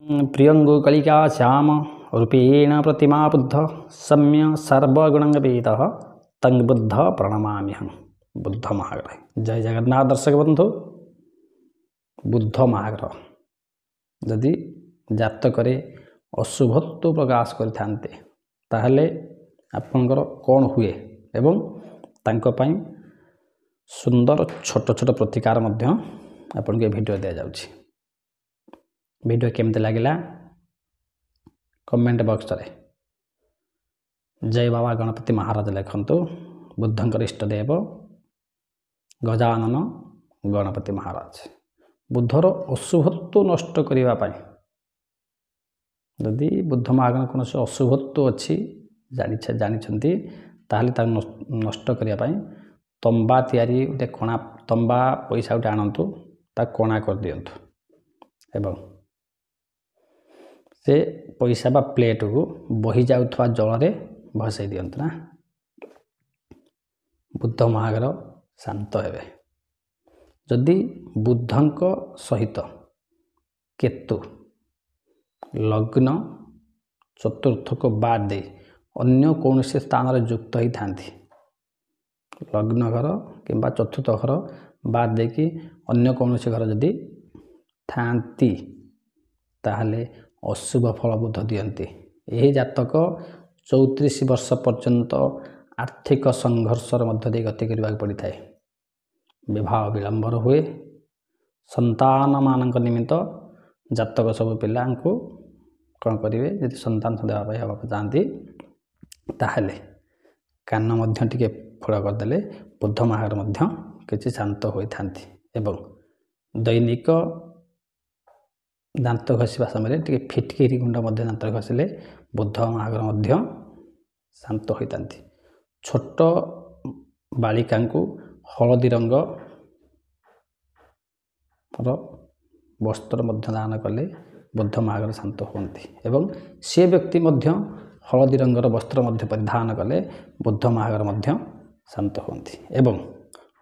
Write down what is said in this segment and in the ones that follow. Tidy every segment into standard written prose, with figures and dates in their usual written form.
प्रियंगो कलिका श्याम रूपेण प्रतिमा बुद्ध सम्य सर्वगुणवेद तंग बुद्ध प्रणमाम्यहं बुद्ध महाग्रह। जय जगन्नाथ दर्शक बंधु। बुद्ध महाग्रह जदि जातक अशुभत्व प्रकाश करते ताहले आपनकर कौन हुए एवं तांको पाई सुंदर छोट छोट प्रतिकार मध्य आपन के वीडियो दिया जाउछि। वीडियो केमते लागिला कमेंट बॉक्स रे जय बाबा गणपति महाराज लिखंतु। बुद्धंकर इष्टदेव गजानन गणपति महाराज। बुद्धर अशुभत्व नष्ट करिवा पाई यदि बुद्ध महागण कौन अशुभत्व अच्छी जानी ताहले ता नष्ट करिया पाई तंबा तैयारी गोटे कणा तंबा पैसा गोटे आणतु ता कणा कर दियंतु एवं से पैसा बा प्लेट को बही जाउथवा जल रे भसई दियंतु ना। बुद्ध महाग्रह शांत हेबे। जदि बुद्धंक सहित केतु लग्न चतुर्थ को बाद दे अन्य कौन से स्थान रे युक्त ही थांती लग्न घर किंबा चतुर्थ घर बाद दे कि अन्य कौन से घर जदि थांती ताहले अशुभ फल बुद्ध दियंती। यही जातक 34 वर्ष पर्यंत आर्थिक संघर्षर मध्य दे गति करबा पड़ी थाए। विवाह विलंबर हुए। संतान मानक निमित्त जातक सब पिला को कौन करेंगे यदि संतान देवाई हवा चाहती ताहले कान मध्य टिके फोड़ करदे बुद्ध महाग्रह मध्य किसी शांत होता एवं दैनिक दांत घषा समय टे फिटकिरी गुंड दांत घषिले बुद्ध महाग्रह मध्य शांत होता। छोट बालिका को हलदी रंग वस्त्र मध्य दान कले बुद्ध महाग्रह शांत होती एवं से व्यक्ति मध्य हलदी रंगर वस्त्र मध्य परिधान कले बुद्ध महाग्रह मध्य शांत होती एवं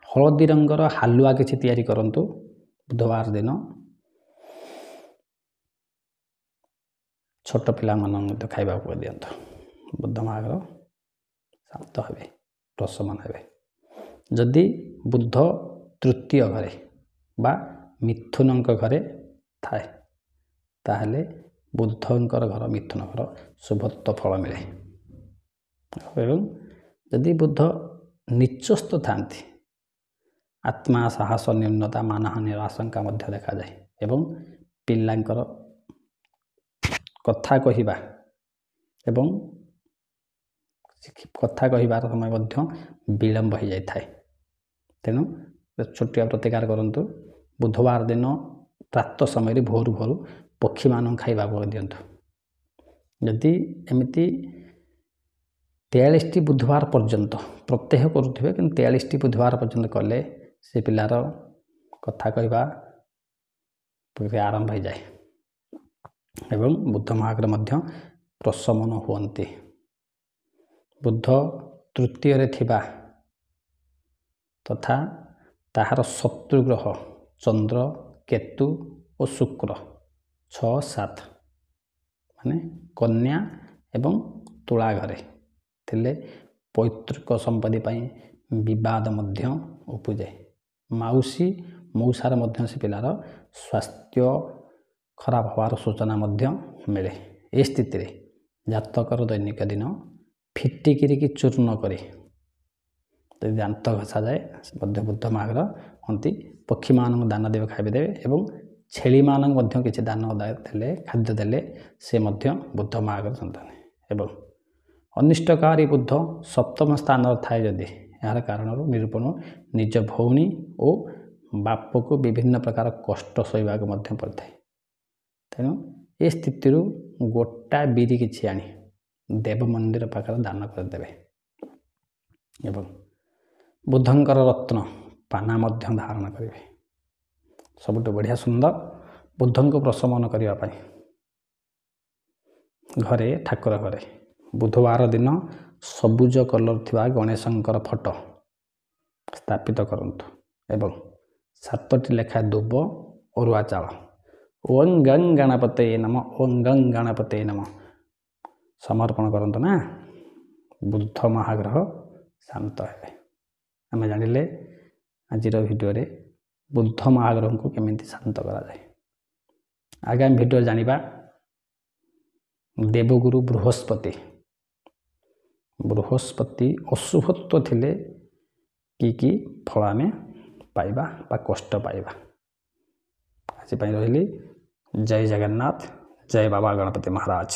हलदी रंगर हालुआ किसी तैयारी करंतु बुधवार दिन छोट पिला मन खाइबा दियंतु बुद्ध महाग्रह शांत हेबे प्रशमन हेबे। जदि बुद्ध तृतीय घरे बा मिथुनंक घरे थाए ताहले बुद्धंकर घर मिथुन घर शुभत्व फल मिले एवं जदि बुद्ध निचस्थ थांती आत्मा साहस न्यूनता मानहानि आशंका मध्य देखा जाए एवं पिलांकर कथा कहिबा एवं कथा कहिबार समय मध्य विलंब हो जाए थाए। तेणु छोटिया प्रतिकार करंतु बुधवार दिन प्रात समय भोर भोर पक्षी मान खाइबा दियंतु। यदि एमती 43 बुधवार पर्यंत प्रत्यह करुवे कि 43 बुधवार पर्यंत कले से पिलार कथा कहवा आरंभ हो जाए एवं बुद्ध महाग्रह मध्य प्रशमन हुअन्ति। बुद्ध तृतीय रे थिबा तथा ताहार शत्रु ग्रह चंद्र केतु और शुक्र 6-7 माने कन्या एवं तुला घरे थिले पैतृक संपत्ति पाई विवाद मध्य उपजे। माउसी मौसार मध्य से पिलार स्वास्थ्य खराब हवार सूचना मध्य मिले। ए स्थिति रे जातकर दैनिक दिन फिटिकिरी की चूर्ण करे दांत घसा जाए मध्य बुद्ध महाग्रह हंती। पक्षी मान दान देवे खाइबे देवे एवं छेली मान मध्य किछि दान देले खाद्य देले से मध्य बुद्ध महाग्रह संतान एवं अनिष्टकारी बुद्ध सप्तम स्थान थाए जदि यार कारण निरूपण निज भौणी और बाप को विभिन्न प्रकार कष्ट सहिबा मध्य पड़ता है। तेणु ए स्थिति गोटा बिरी किछि आनी देव मंदिर पाखर दान करदेवे एवं बुद्धंकर रत्न पाना मध्य धारण करेंगे। सबुठ बढ़िया सुंदर बुद्धं को प्रशमन करने घरे ठाकुर घरे बुधवार दिन सबुज कलर थिबा गणेशंकर फोटो स्थापित करंतु एवं 7टी लेखा दुब अरुआ चाल ଓଂ ଗଂ ଗଣପତେ ନମ, ଓଂ ଗଂ ଗଣପତେ ନମ ସମର୍ପଣ କରନ୍ତୁ ନା, ବୁଦ୍ଧ ମହାଗ୍ରହ ଶାନ୍ତ ହେବେ। ଆମେ ଜାଣିଲେ ଆଜିର ଭିଡ଼ିଓରେ ବୁଦ୍ଧ ମହାଗ୍ରହଙ୍କୁ କେମିତି ଶାନ୍ତ କରାଯାଏ। ଆଗାମୀ ଭିଡ଼ିଓରେ ଜାଣିବା ଦେବଗୁରୁ ବୃହସ୍ପତି। ବୃହସ୍ପତି ଅଶୁଭତ୍ୱ ଥିଲେ କି ଫଳ ଆମେ ପାଇବା ବା କଷ୍ଟ ପାଇବା। ଆଜି ପାଇଁ ରହିଲି। ଜୟ ଜଗନ୍ନାଥ, ଜୟ ବାବା ଗଣପତି ମହାରାଜ।